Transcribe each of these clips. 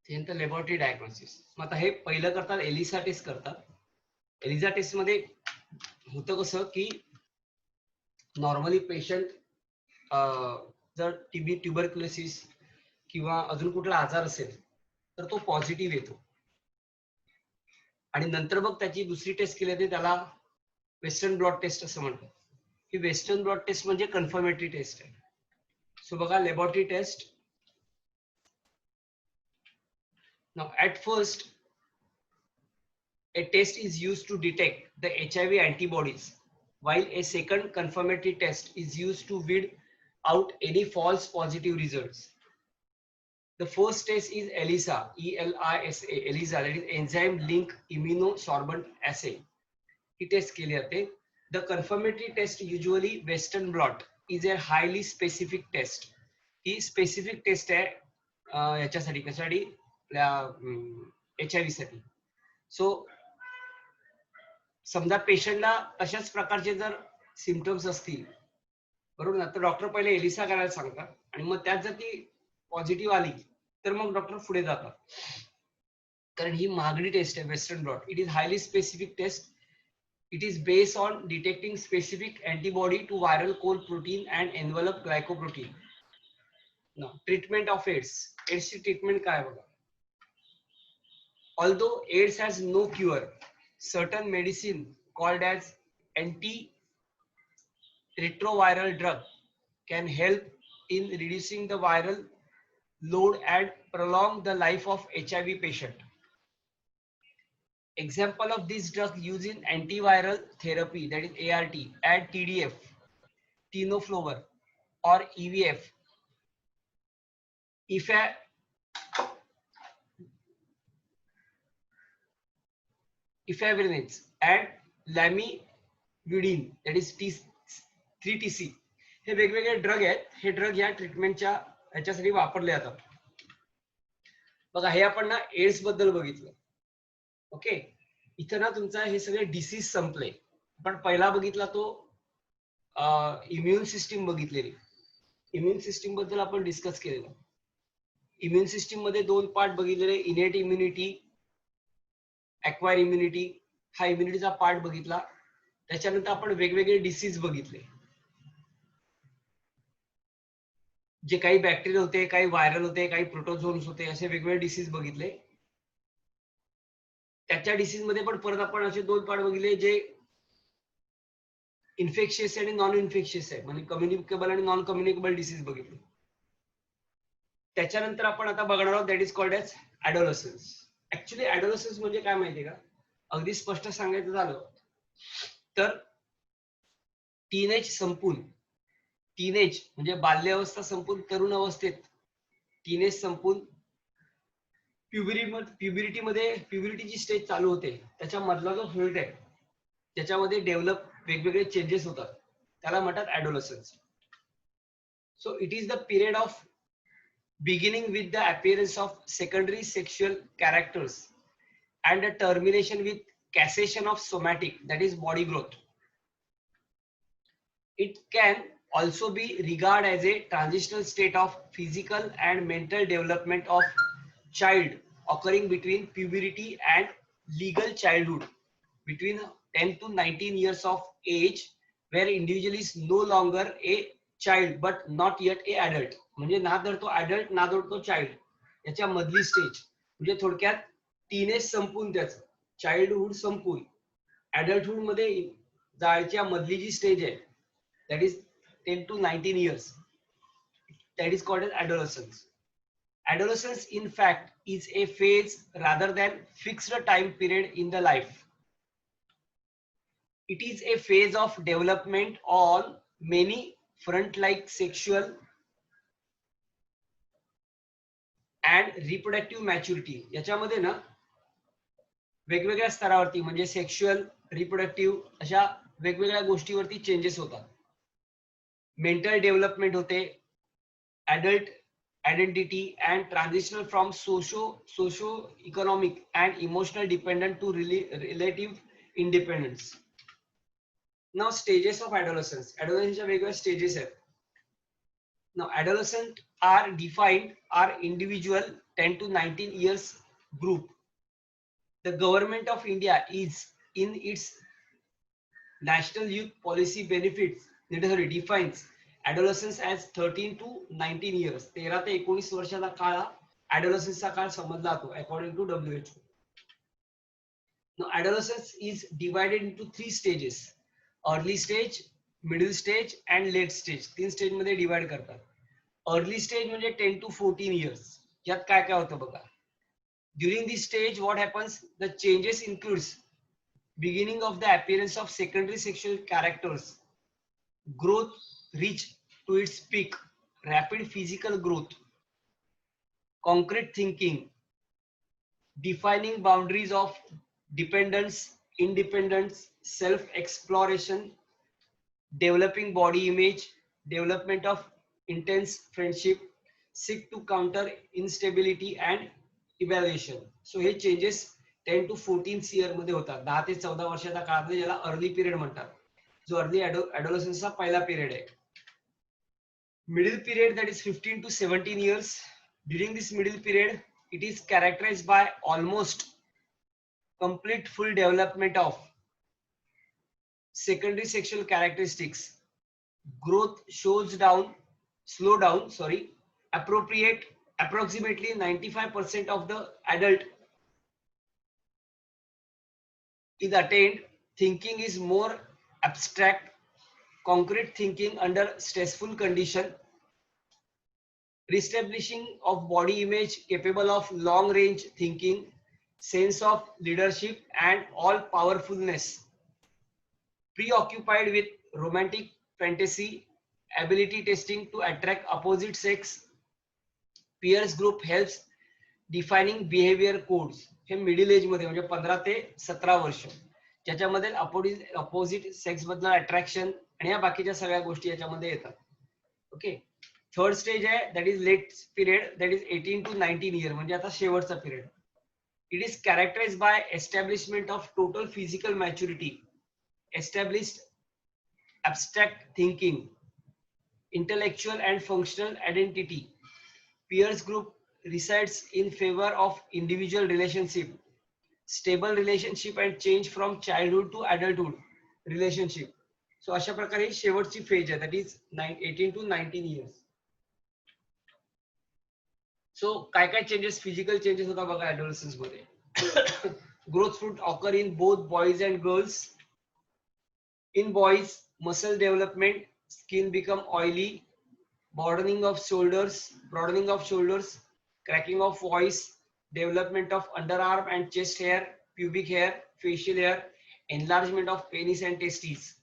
त्यानंतर laboratory diagnosis. मग आता हे पहिलं करतात एलिसा टेस्ट करतात. एलिसा टेस्ट मध्ये होतं कसं की नॉर्मली पेशंट जर टीबी ट्युबरक्युलोसिस किंवा अजून कुठला आजार असेल तर तो पॉझिटिव्ह येतो आणि नंतर मग त्याची दुसरी टेस्ट केली जाते, त्याला वेस्टर्न ब्लॉट टेस्ट असं म्हणतात. ही वेस्टर्न ब्लॉट टेस्ट म्हणजे कन्फर्मेटरी टेस्ट आहे. सो बघा laboratory test. Now at first a test is used to detect the HIV antibodies, while a second confirmatory test is used to weed out any false positive results. The first test is ELISA, ELISA, ELISA, that is enzyme link immunosorbent assay. He taste केली जाते. The confirmatory test, usually Western blot, is a highly specific test. ही specific test आहे याच्यासाठी कशासाठी आपल्या HIV साठी. So समजा पेशंटला तशाच प्रकारचे जर सिम्पटम्स असतील बरोबर ना, तर डॉक्टर पहिले एलिसा करायला सांगतात आणि मग त्यात जर ती पॉझिटिव्ह आली तर मग डॉक्टर पुढे जातात. कारण ही महागडी टेस्ट आहे western blot. It is highly specific test. It is based on detecting specific antibody to viral core protein and envelope glycoprotein. Now, treatment of AIDS. AIDS ची treatment काय बघा. Although AIDS has no cure, certain medicine called as antiretroviral drug can help in reducing the viral load and prolong the life of HIV patient. Example of this drug used in antiviral therapy, that is ART, and TDF, tenofovir, or EVF. Efavirenz and lamivudine, that is 3TC. हे वेगवेगळे drug आहेत. हे drug या ट्रीटमेंटच्या ह्याच्यासाठी वापरले जातात. बघा हे आपण ना एड्स बद्दल बघितलं. ओके, इथं ना तुमचा हे सगळे डिसीज संपले. पण पहिला बघितला तो इम्युन सिस्टीम बघितलेली. इम्युन सिस्टीम बद्दल आपण डिस्कस केलेलं. इम्युन सिस्टीम मध्ये दोन पार्ट बघितलेले, इनेट इम्युनिटी, ॲक्वायर इम्युनिटी. हा इम्युनिटीचा पार्ट बघितला. त्याच्यानंतर आपण वेगवेगळे डिसीज बघितले, जे काही बॅक्टेरिया होते, काही व्हायरल होते, काही प्रोटोझोन्स होते, असे वेगवेगळे डिसीज बघितले. त्याच्या डिसीज मध्ये पण परत आपण असे दोन पार्ट बघितले, जे इन्फेक्शियस आणि नॉन इन्फेक्शियस आहे, म्हणजे कम्युनिकेबल आणि नॉन कम्युनिकेबल डिसीज बघितले. त्याच्यानंतर आपण आता बघणार आहोत that is called as adolescence. Actually adolescence म्हणजे काय माहितीये का, अगदी स्पष्ट सांगायचं झालं तर टीनेज संपून, टीनेज म्हणजे बाल्यावस्था संपून तरुण अवस्थेत, टीनेज संपून प्युबरिटी मध्ये, प्युबरिटीची स्टेज चालू होते, त्याच्या मधला जो फील्ड आहे त्याच्यामध्ये डेव्हलप वेगवेगळे चेंजेस होतात, त्याला म्हणतात adolescence. So it is the period of beginning with the appearance of secondary sexual characters and a termination with cessation of somatic, that is body growth. It can also be regarded as a transitional state of physical and mental development of child occurring between puberty and legal childhood, between 10 to 19 years of age, where individual is no longer a child but not yet a adult. म्हणजे ना तर तो adult ना तर तो child, याच्या मधली stage. म्हणजे थोडक्यात टीनेज संपून त्याचं चाइल्डहुड संपून ऍडल्टहुड मध्ये जायच्या मधली जी स्टेज आहे that is 10 to 19 years, that is called as adolescence. Adolescence in fact is a phase rather than fixed time period in the life. It is a phase of development on many front like sexual and reproductive maturity. याच्यामध्ये ना वेगवेगळ्या स्तरावरती म्हणजे sexual, reproductive अशा वेगवेगळ्या गोष्टीवरती changes होतात. Mental development होते, adult identity and transitional from socio economic and emotional dependent to relative independence. Now stages of adolescence. ऍडोलसन्सच्या वेगवेगळ्या स्टेजेस आहेत. Now adolescent are defined are individual 10 to 19 years group. The government of India is in its national youth policy benefits defines adolescence as 13 to 19 years. 13 ते 19 वर्षाचा काळ adolescence काळ समजला जातो according to WHO. Now adolescence is divided into three stages: early stage, middle stage and late stage. तीन stage मध्ये divide करतात. Early stage म्हणजे 10 to 14 years. यात काय काय होतं बघा. During this stage what happens, the changes includes beginning of the appearance of secondary sexual characters, growth reach to its peak, rapid physical growth, concrete thinking, defining boundaries of dependence, independence, self exploration, developing body image, development of intense friendship, seek to counter instability and evaluation. So हे changes 10 to 14 year मध्ये होतात. 10 ते 14 वर्षाच्या काळामध्ये ज्याला early period म्हणतात, जो early ॲडोलसन्सचा पहिला पिरियड आहे. Middle period, that is 15 to 17 years. During this middle period it is characterized by almost complete full development of secondary sexual characteristics. Growth slow down, approximately 95% of the adult is attained. Thinking is more abstract, concrete thinking under stressful condition, reestablishing of body image capable of long range thinking, sense of leadership and all powerfulness, preoccupied with romantic fantasy, ability testing to attract opposite sex, peers group helps defining behavior codes. हे middle age मध्ये म्हणजे 15 ते 17 वर्ष, ज्याच्यामध्ये opposite sex बद्दल attraction आणि या बाकीच्या सगळ्या गोष्टी याच्यामध्ये येतात. ओके. थर्ड स्टेज आहे that is late period, that is 18 to 19 year, म्हणजे आता शेवटचा period. It is characterise by establishment of total physical maturity, established abstract thinking, intellectual and functional identity. Peers group resides in favor of individual relationship, stable relationship and change from childhood to adulthood relationship. So अशा प्रकारे शेवटची phase आहे, that is 18 to 19 years. So काय काय changes, physical changes होता बघा adolescence मध्ये. Growth should occur in both boys and girls. In boys, muscle development, skin become oily, broadening of shoulders, cracking of voice, development of underarm and chest hair, pubic hair, facial hair, enlargement of penis and testes.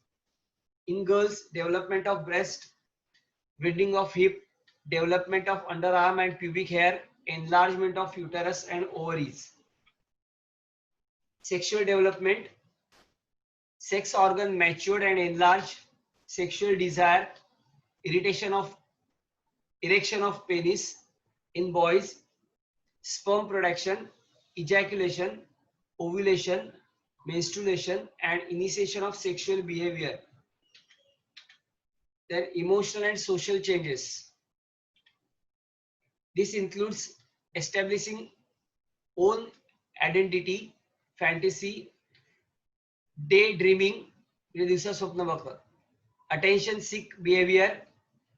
In girls, development of breast, bending of hip, development of underarm and pubic hair, enlargement of uterus and ovaries. Sexual development, sex organ matured and enlarged, sexual desire, erection of penis in boys, sperm production, ejaculation, ovulation, menstruation and initiation of sexual behavior. Then emotional and social changes. This includes establishing own identity, fantasy, daydreaming, दिवसा स्वप्न बघतात, attention seek behavior,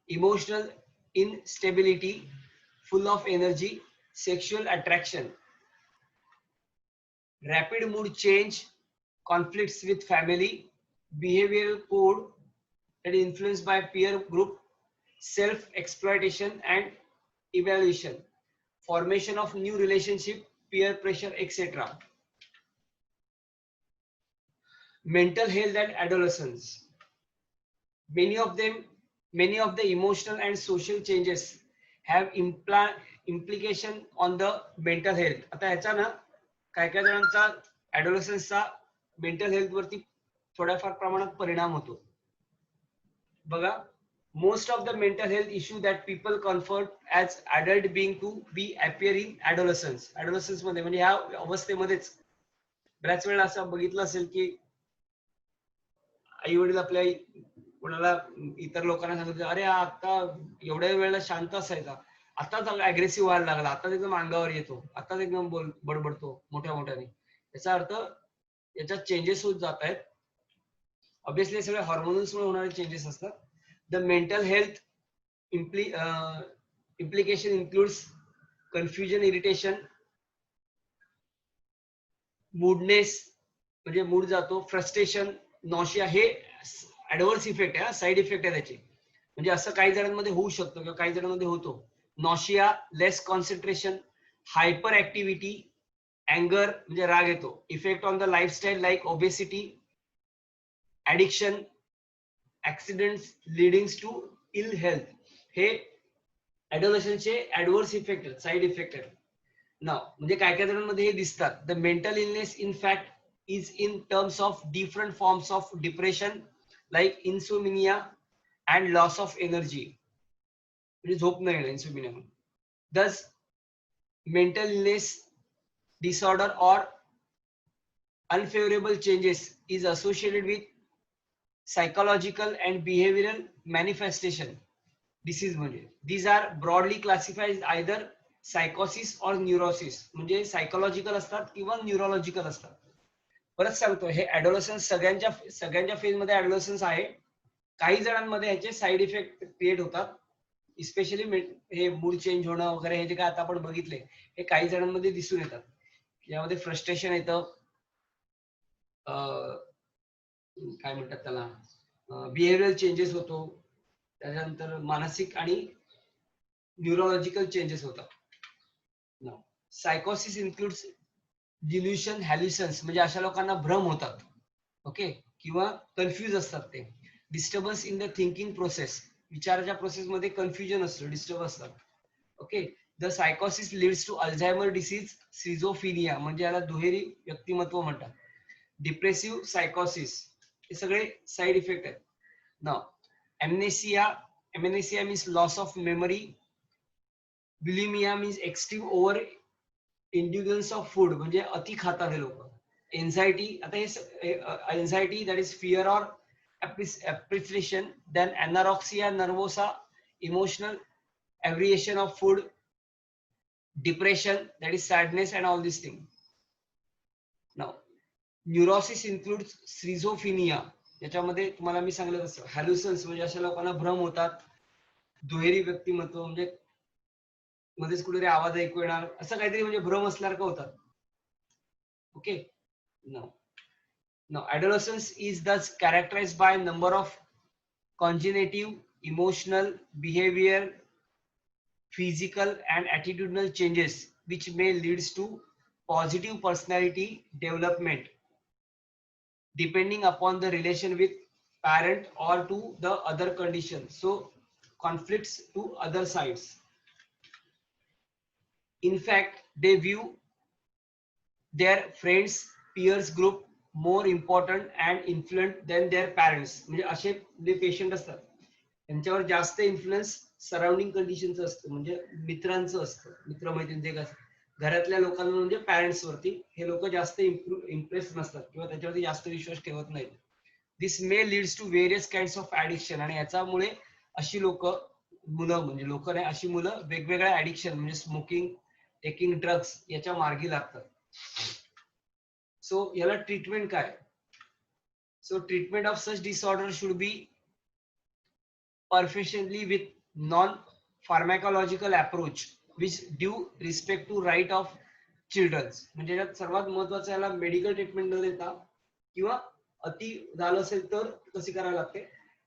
emotional instability, full of energy, sexual attraction, rapid mood change, conflicts with family, behavioral code that is influenced by peer group, self exploitation and evaluation, formation of new relationship, peer pressure, etc. Mental health and adolescence. Many of the emotional and social changes have implication on the mental health. आता ह्याचा ना काय काय जणांचा adolescence mental health वरती थोड्याफार प्रमाणात परिणाम होतो बघा. Most of the mental health issue that people confront as adult being to be appear in adolescence मध्ये, म्हणजे ह्या अवस्थेमध्येच बऱ्याच वेळा असं बघितलं असेल की आई वडील आपल्या कोणाला इतर लोकांना सांगितलं अरे आता एवढ्या वेळेला शांत असायचा, आताच अग्रेसिव्ह व्हायला लागला, आताच एकदम अंगावर येतो, आताच एकदम बडबडतो मोठ्या मोठ्याने, याचा अर्थ याच्यात चेंजेस होत जात आहेत. ऑब्विसली सगळे हॉर्मोन्स मुळे होणारे चेंजेस असतात. The mental health implication includes confusion, irritation, मूडनेस म्हणजे मूड जातो, फ्रस्ट्रेशन, नॉशिया, हे ऍडव्हर्स इफेक्ट आहे, साईड इफेक्ट आहे त्याचे. म्हणजे असं काही जणांमध्ये होऊ शकतं किंवा काही जणांमध्ये होतो. Nausea, less concentration, hyper activity, अँगर म्हणजे राग येतो, effect on the lifestyle like obesity, addiction, accidents leadings to ill health, हे ऍडोलेशनचे ऍडव्हर्स इफेक्ट आहेत, साईड इफेक्ट आहेत. नाव म्हणजे काय काय जणांमध्ये हे दिसतात. The mental illness in fact is in terms of different forms of depression like insomnia and loss of energy, म्हणजे झोप न येणं, insomnia. Thus mental illness disorder or unfavorable changes is associated with psychological and behavioral manifestation disease. म्हणजे these are broadly classified either psychosis or neurosis, म्हणजे psychological असतात किंवा neurological असतात. परत सांगतो, हे ऍडोलसन्स सगळ्यांच्या फेज मध्ये ऍडोलसन्स आहे. काही जणांमध्ये ह्याचे साईड इफेक्ट क्रिएट होतात, इस्पेशली हे मूड चेंज होणं वगैरे, हे जे काय आता आपण बघितले, हे काही जणांमध्ये दिसून येतात. यामध्ये फ्रस्ट्रेशन येतं, काय म्हणतात त्याला, बिहेवियरल चेंजेस होतो, त्याच्यानंतर मानसिक आणि न्यूरोलॉजिकल चेंजेस होतात. सायकोसिस इन्क्लुड्स डिल्युशन, हॅल्युशन्स, म्हणजे अशा लोकांना भ्रम होतात, ओके, किंवा कन्फ्युज असतात ते. Disturbance in the thinking process, विचाराच्या प्रोसेस मध्ये कन्फ्युजन असतं, डिस्टर्ब असतात, ओके. द सायकोसिस leads to Alzheimer disease, schizophrenia, म्हणजे याला दुहेरी व्यक्तिमत्व म्हणतात. डिप्रेसिव्ह सायकोसिस, हे सगळे साईड इफेक्ट आहेत. Now amnesia means loss of memory. Bulimia means extreme over indulgence of food, म्हणजे अति खातात हे लोक. एन्झायटी, आता हे anxiety that is fear or appreciation. Then anorexia nervosa, emotional aberration of food. Depression, that is sadness and all these things. Now neurosis includes schizophrenia, याच्यामध्ये तुम्हाला मी सांगितलं तसं हॅल्युसन्स, म्हणजे अशा लोकांना भ्रम होतात, दुहेरी व्यक्तिमत्व, म्हणजे मध्येच कुठेतरी आवाज ऐकू येणार, असं काहीतरी, म्हणजे भ्रम असल्यासारखं होतात, okay. Now adolescence is thus characterized by a number of congenital, emotional, behavior, physical and attitudinal changes which may leads to positive personality development depending upon the relation with parent or to the other condition, so conflicts to other sides. In fact, they view their friends, peers group more important and influent than their parents, म्हणजे असे जे patient असतात त्यांच्यावर जास्त influence surrounding कंडिशनचं असतं, म्हणजे मित्रांचं असतं, मित्रमैत्रिणी, जे घरातल्या लोकांना, म्हणजे पॅरेंट्स वरती हे लोक जास्त इम्प्रेस नसतात किंवा त्याच्यावरती जास्त विश्वास ठेवत नाहीत. This may leads to various kinds of addiction, आणि याच्यामुळे अशी मुलं, म्हणजे लोक नाही, अशी मुलं वेगवेगळ्या ऍडिक्शन, म्हणजे स्मोकिंग, टेकिंग ड्रग्स, याच्या मार्गी लागतात. सो याला ट्रीटमेंट काय? So treatment of such disorder should be perfectly with non-pharmacological approach which due respect to right of children. म्हणजे यात सर्वात महत्वाचं, याला मेडिकल ट्रीटमेंट न देता, किंवा अति झालं असेल तर कशी करावी लागते.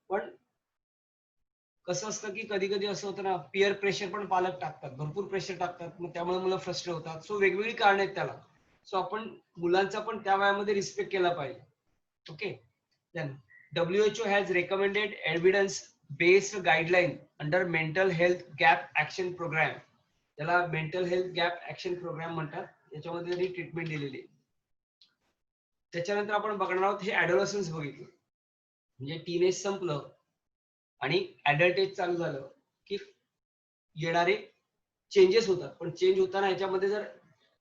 पण कसं असतं की कधी कधी असं होतं ना, पिअर प्रेशर पण पालक टाकतात, भरपूर प्रेशर टाकतात, मग त्यामुळे मुलं फ्रस्ट्रेट होतात. सो वेगवेगळी कारण आहेत त्याला. सो आपण मुलांचा पण त्या वयामध्ये रिस्पेक्ट केला पाहिजे, okay. Then WHO has recommended evidence based guideline under mental health gap action program. त्याला mental health gap action program म्हणतात, याच्यामध्ये त्यांनी ट्रीटमेंट दिलेली. त्याच्यानंतर आपण बघणार आहोत हे ऍडोलसन्स बघितलं, म्हणजे टीनेज संपलं आणि ऍडल्ट एज चालू झालं की येणारे चेंजेस होतात. पण चेंज होताना याच्यामध्ये जर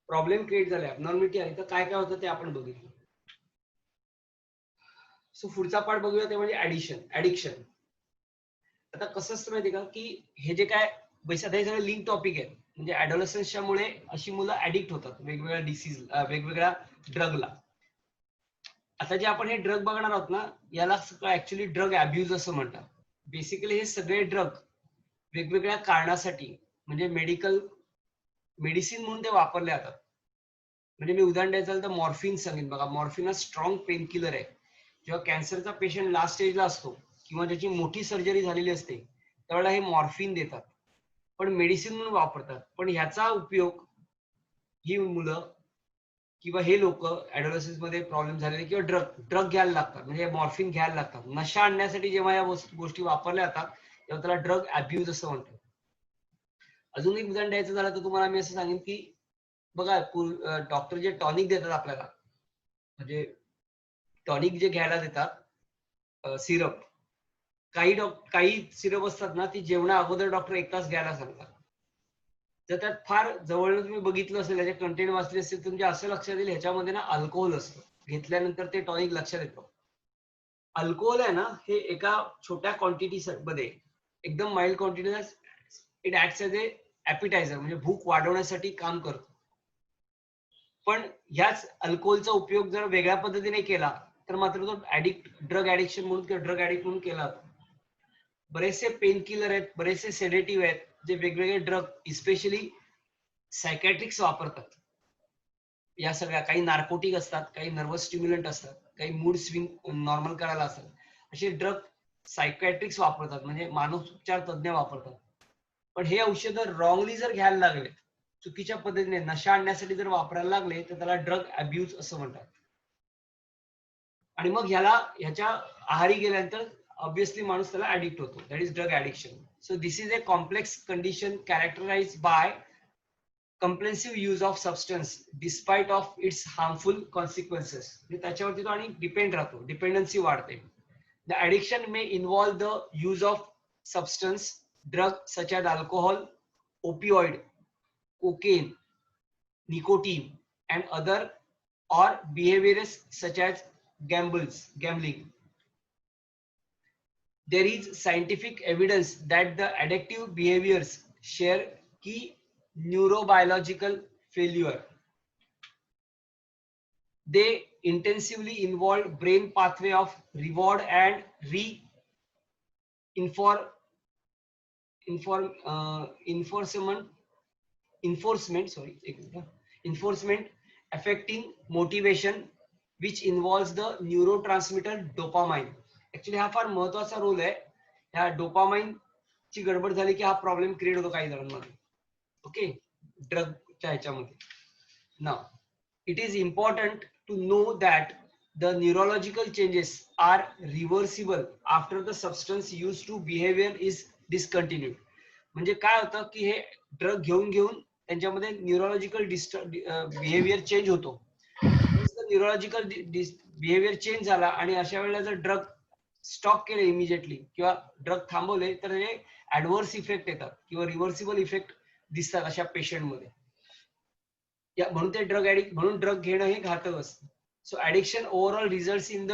प्रॉब्लेम क्रिएट झाले, अबनॉर्मॅलिटी आली, तर काय काय होतं ते आपण बघितलं. सो पुढचा पार्ट बघूया ते म्हणजे ऍडिक्शन. आता कसं असतं माहितीये का की हे जे काय आता हे सगळे लिंक टॉपिक आहे. म्हणजे ऍडोलसन्सच्या मुळे अशी मुलं ऍडिक्ट होतात वेगवेगळ्या वेगवेगळ्या ड्रगला. आता जे आपण हे ड्रग बघणार आहोत ना, याला ऍक्च्युली ड्रग अब्युज असं म्हणतात. बेसिकली हे सगळे ड्रग वेगवेगळ्या कारणासाठी म्हणजे मेडिसिन म्हणून ते वापरले जातात. म्हणजे मी उदाहरण द्यायचं झालं तर मॉर्फिन सांगेन बघा. मॉर्फिन हा स्ट्रॉंग पेन किलर आहे. जेव्हा कॅन्सरचा पेशंट लास्ट स्टेजला असतो किंवा ज्याची मोठी सर्जरी झालेली असते त्यावेळेला हे मॉर्फिन देतात, पण मेडिसिन म्हणून वापरतात. पण ह्याचा उपयोग ही मुलं किंवा हे लोक ऍडोलसन्स मध्ये प्रॉब्लेम झालेले किंवा ड्रग घ्यायला लागतात, म्हणजे मॉर्फिन घ्यायला लागतात. नशा आणण्यासाठी जेव्हा या गोष्टी वापरल्या जातात तेव्हा त्याला ड्रग अब्युज असं म्हणतात. अजून एक उदाहरण द्यायचं झालं तर तुम्हाला मी असं सांगेन की बघा, डॉक्टर जे टॉनिक देतात आपल्याला, म्हणजे टॉनिक जे घ्यायला देतात सिरप, काही सिरप असतात ना ती जेवणा अगोदर डॉक्टर 1 तास घ्यायला सांगतात. तर त्यात फार जवळ तुम्ही बघितलं असेल, त्याचे कंटेंट वाचले असेल, तुमच्या असं लक्षात येईल ह्याच्यामध्ये ना अल्कोहोल असतं. घेतल्यानंतर ते टॉनिक लक्षात येतं. अल्कोहोल आहे ना, हे एका छोट्या क्वांटिटी मध्ये, एकदम mild quantity, it acts as a appetiser, म्हणजे भूक वाढवण्यासाठी काम करतो. पण ह्याच अल्कोहोलचा उपयोग जर वेगळ्या पद्धतीने केला तर मात्र तो ड्रग ऍडिक्शन म्हणून किंवा ड्रग ऍडिक्ट म्हणून केला जातो. बरेचसे पेन किलर आहेत, बरेचसे सेडेटिव्ह आहेत, जे वेगवेगळे ड्रग इस्पेशली सायकॅट्रिक्स वापरतात. या सगळ्या काही नार्कोटिक असतात, काही नर्वस स्टिम्युलंट असतात, काही मूड स्विंग नॉर्मल करायला असतात. असे ड्रग सायकॅट्रिक्स वापरतात, म्हणजे मानसोपचार तज्ञ वापरतात. पण हे औषधं रॉंगली जर घ्यायला लागले, चुकीच्या पद्धतीने नशा आणण्यासाठी जर वापरायला लागले तर त्याला ड्रग अब्यूज असं म्हणतात. आणि मग ह्याच्या आहारी गेल्यानंतर ऑब्विसली माणूस त्याला ऍडिक्ट होतो. That is drug addiction. So this is a complex condition characterise by compulsive use of substance despite of its harmful consequences. त्याच्यावरती तो आणि डिपेंड राहतो, डिपेंडन्सी वाढते. The addiction may involve the use of substance, drug such as alcohol, opioid, cocaine, nicotine, and other, or behaviors such as gambling. There is scientific evidence that the addictive behaviors share key neurobiological failure. They intensively involve brain pathway of reward and enforcement affecting motivation, which involves the neurotransmitter dopamine. Actually हा फार महत्वाचा role आहे. ह्या dopamine ची गडबड झाली की हा प्रॉब्लेम क्रिएट होतो काही जणांमध्ये. ओके, ड्रगच्या ह्याच्यामध्ये. Now it is important to know that the neurological changes are reversible after the substance used to behavior is discontinued. म्हणजे काय होतं की हे ड्रग घेऊन त्यांच्यामध्ये न्यूरोलॉजिकल बिहेवियर चेंज होतो. न्यूरोलॉजिकल बिहेवियर चेंज झाला आणि अशा वेळेला जर ड्रग स्टॉप केले इमिजिएटली किंवा ड्रग थांबवले तर हे ऍडव्हर्स इफेक्ट येतात किंवा रिव्हर्सिबल इफेक्ट दिसतात अशा पेशंटमध्ये. म्हणून ते म्हणून ड्रग घेणं हे घातक असतं. So addiction overall results in the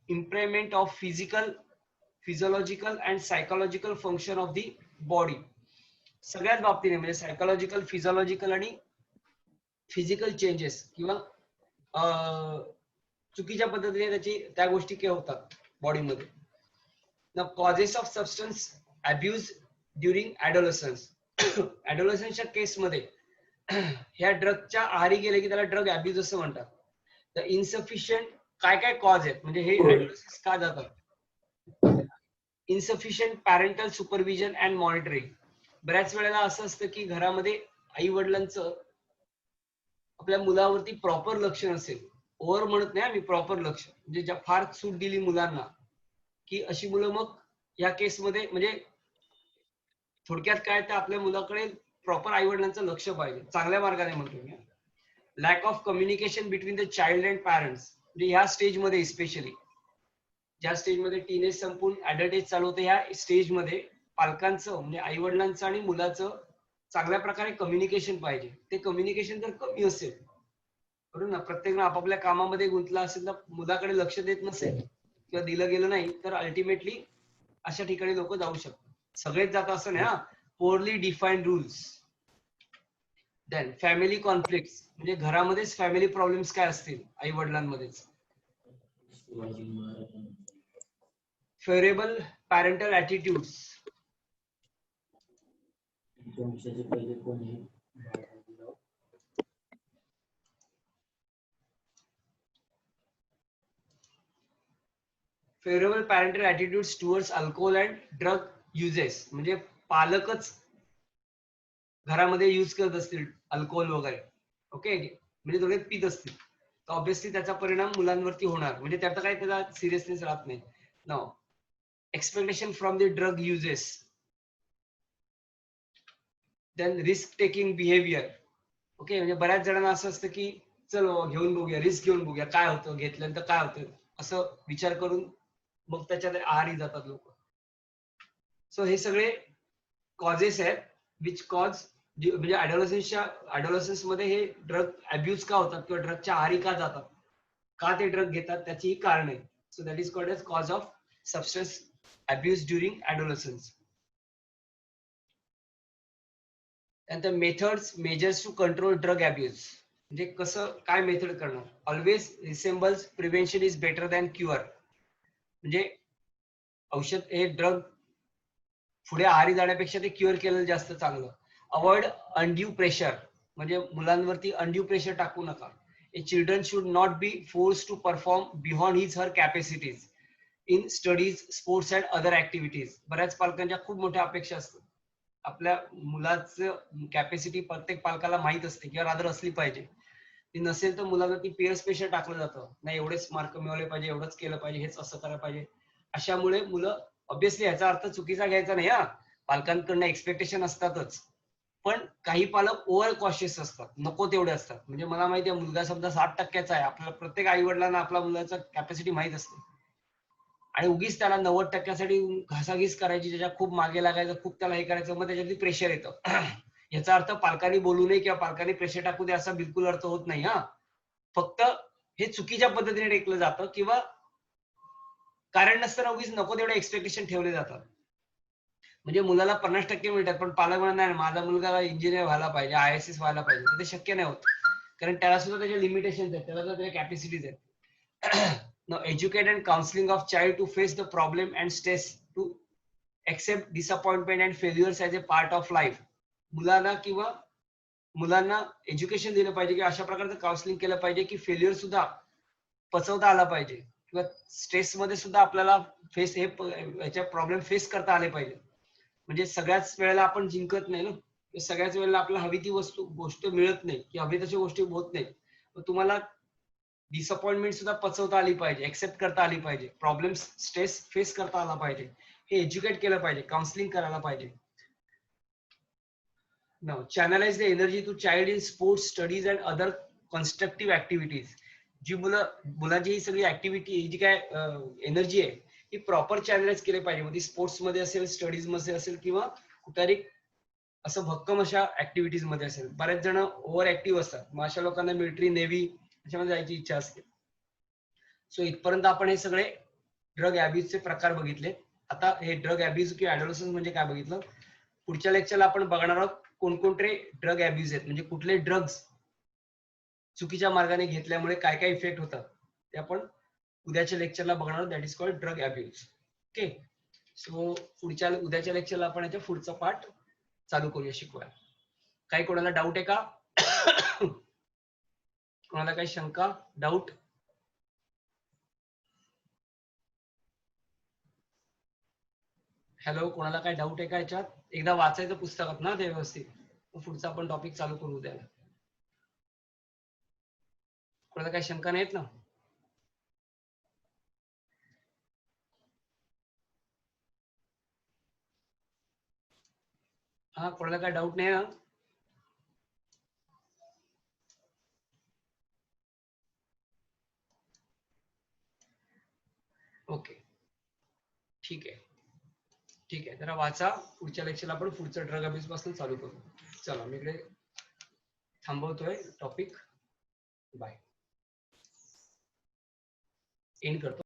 improvement of physiological and psychological function of the body. सगळ्याच बाबतीने म्हणजे सायकोलॉजिकल, फिजिओलॉजिकल आणि फिजिकल चेंजेस किंवा चुकीच्या पद्धतीने त्या गोष्टी काय होतात बॉडीमध्ये. The causes of substance abuse during adolescence. ऍडोलसन्सच्या केसमध्ये ह्या ड्रगच्या आहारी गेले की त्याला ड्रग अब्यूज असं म्हणतात. द इनसफिशियंट काय कॉज आहेत म्हणजे हे ऍडोलसन्स का जातात. Insufficient parental supervision and monitoring. बऱ्याच वेळेला असं असतं की घरामध्ये आई वडिलांचं आपल्या मुलावरती प्रॉपर लक्ष नसेल. ओव्हर म्हणत नाही मी, प्रॉपर लक्ष, म्हणजे फार सूट दिली मुलांना की अशी मुलं मग या केसमध्ये, म्हणजे थोडक्यात काय तर आपल्या मुलाकडे प्रॉपर आई वडिलांचं लक्ष पाहिजे, चांगल्या मार्गाने म्हणतो मी. Lack of communication between the child and parents. म्हणजे ह्या स्टेजमध्ये स्पेशली ज्या स्टेजमध्ये टीनेज संपून ऍडल्ट एज चालू होतं, ह्या स्टेजमध्ये पालकांचं म्हणजे आई वडिलांचं आणि मुलाचं चांगल्या प्रकारे कम्युनिकेशन पाहिजे. ते कम्युनिकेशन जर कमी असेल, बरोबर ना, प्रत्येक आपापल्या कामामध्ये गुंतला असेल तर मुलाकडे लक्ष देत नसेल किंवा दिलं गेलं नाही तर अल्टिमेटली अशा ठिकाणी लोक जाऊ शकतात. सगळेच जातात असं नाही हा. Poorly defined rules. Then family conflict, म्हणजे घरामध्येच फॅमिली प्रॉब्लेम्स काय असतील आई वडिलांमध्येच. Favourable parental attitudes. Favourable parental attitudes towards alcohol and drug uses, म्हणजे पालकच घरामध्ये यूज करत असतील अल्कोहोल वगैरे, ओके, म्हणजे थोडे पित असतील तर ऑब्व्हियसली त्याचा परिणाम मुलांवरती होणार, म्हणजे त्याचा काही त्याला सिरियसनेस राहत नाही. Now expectation from the drug uses. Then risk taking behaviour. Okay, म्हणजे बऱ्याच जणांना असं असतं की चल घेऊन बघूया, रिस्क घेऊन बघूया काय होतं, घेतल्यानंतर काय होतं असं विचार करून मग त्याच्यात आहारी जातात लोक. सो हे सगळे कॉजेस आहेत विच कॉज, म्हणजे ऍडोलसन्स मध्ये हे ड्रग अब्यूज का होतात किंवा ड्रगच्या आहारी का जातात, का ते ड्रग घेतात त्याची ही कारण आहे. So that is called as cause of substance abuse during adolescence. त्यानंतर methods measures to control drug abuse, म्हणजे कसं काय मेथड करणार. Always resembles prevention is better than cure, म्हणजे औषध हे ड्रग पुढे आहारी जाण्यापेक्षा ते क्युअर केलेलं जास्त चांगलं. अवॉइड अनड्यू प्रेशर, म्हणजे मुलांवरती अनड्यू प्रेशर टाकू नका. A children should not be force to perform beyond his her capacities in studies, sports and other activities. बऱ्याच पालकांच्या खूप मोठ्या अपेक्षा असतात. आपल्या मुलाचं कॅपॅसिटी प्रत्येक पालकाला माहित असते किंवा रादर असली पाहिजे. ती नसेल तर मुलावरती पेअर प्रेशर टाकलं जातं, नाही एवढेच मार्क मिळवले पाहिजे, एवढंच केलं पाहिजे, हेच असं करायला पाहिजे. अशामुळे मुलं, ऑब्व्हियसली याचा अर्थ चुकीचा घ्यायचा नाही हा, पालकांकडनं एक्सपेक्टेशन असतातच, पण काही पालक ओव्हर कॉशियस असतात, नको तेवढे असतात. म्हणजे मला माहिती आहे मुलगा समजा 60% आहे, आपल्याला प्रत्येक आई वडिलांना आपल्या मुलाचा कॅपॅसिटी माहित असते आणि उगीच त्याला 90%साठी घासाघीस करायची, त्याच्या खूप मागे लागायचं, खूप त्याला हे करायचं, मग त्याच्यावरती प्रेशर येतं. याचा अर्थ पालकांनी बोलू नये किंवा पालकांनी प्रेशर टाकू दे असा बिलकुल अर्थ होत नाही हा. फक्त हे चुकीच्या पद्धतीने टेकलं जातं किंवा कारण नसताना उगीच नको तेवढे एक्सपेक्टेशन ठेवले जातात. म्हणजे मुलाला 50% मिळतात पण पालक म्हणत नाही माझा मुलगा इंजिनियर व्हायला पाहिजे, IAS व्हायला पाहिजे, तर ते शक्य नाही होत, कारण त्याला सुद्धा त्याचे लिमिटेशन आहेत, त्याला सुद्धा त्याच्या कॅपॅसिटीज आहेत. Now educate and counseling of child to face the problem and stress, to accept disappointment and failures as a part of life. मुलांना एज्युकेशन दिलं पाहिजे की अशा प्रकारचं काउन्सिलिंग केलं पाहिजे की फेल्युअर सुद्धा पचवता आला पाहिजे किंवा स्ट्रेस मध्ये सुद्धा आपल्याला फेस हे याच्या प्रॉब्लेम फेस करता आले पाहिजे. म्हणजे सगळ्याच वेळेला आपण जिंकत नाही ना, सगळ्याच वेळेला आपल्याला हवी ती गोष्ट मिळत नाही की हवी तशी गोष्टी होत नाही. तुम्हाला डिसअपॉइंटमेंट सुद्धा पचवता आली पाहिजे, एक्सेप्ट करता आली पाहिजे, प्रॉब्लेम्स स्ट्रेस फेस करता आला पाहिजे, हे एज्युकेट केलं पाहिजे, काउन्सिलिंग करायला पाहिजे. Now channelise the energy to child in sports, studies and other constructive activities. जी मुलांची ही सगळी ऍक्टिव्हिटी, जी काय एनर्जी आहे ही प्रॉपर चॅनलाइज केली पाहिजे. मग ती स्पोर्ट्स मध्ये असेल, स्टडीज मध्ये असेल किंवा कुठेतरी असं भक्कम अशा ऍक्टिव्हिटीज मध्ये असेल. बरेच जण ओव्हर ऍक्टिव्ह असतात, मग अशा लोकांना मिलिटरी, नेव्ही याच्यामध्ये जायची इच्छा असते. सो इथपर्यंत आपण हे सगळे ड्रग अब्यूजचे प्रकार बघितले. आता हे ड्रग अब्यूज किंवा ऍडोलसन्स म्हणजे काय बघितलं. पुढच्या लेक्चरला आपण बघणार आहोत कोणकोणते ड्रग अब्यूज आहेत, म्हणजे कुठले ड्रग्स चुकीच्या मार्गाने घेतल्यामुळे काय काय इफेक्ट होतात ते आपण उद्याच्या लेक्चरला बघणार आहोत. That is called drug abuse. Okay, so उद्याच्या लेक्चरला आपण याच्या पुढचा पार्ट चालू करूया, शिकूया. काही कोणाला डाऊट आहे का? कोणाला काही शंका, डाऊट? हॅलो, कोणाला काही डाऊट आहे का याच्यात? एकदा वाचायचं पुस्तकात ना ते व्यवस्थित, पुढचा आपण टॉपिक चालू करू द्या. कोणाला काही शंका नाहीत ना? हा, कोणाला काही डाऊट नाही ना? ओके, ठीक आहे, ठीक आहे. जरा वाचा, पुढच्या लेक्चरला आपण पुढचं ड्रग अब्यूज पासून चालू करू. चला, मी इकडे थांबवतोय टॉपिक. बाय, एंड करतो.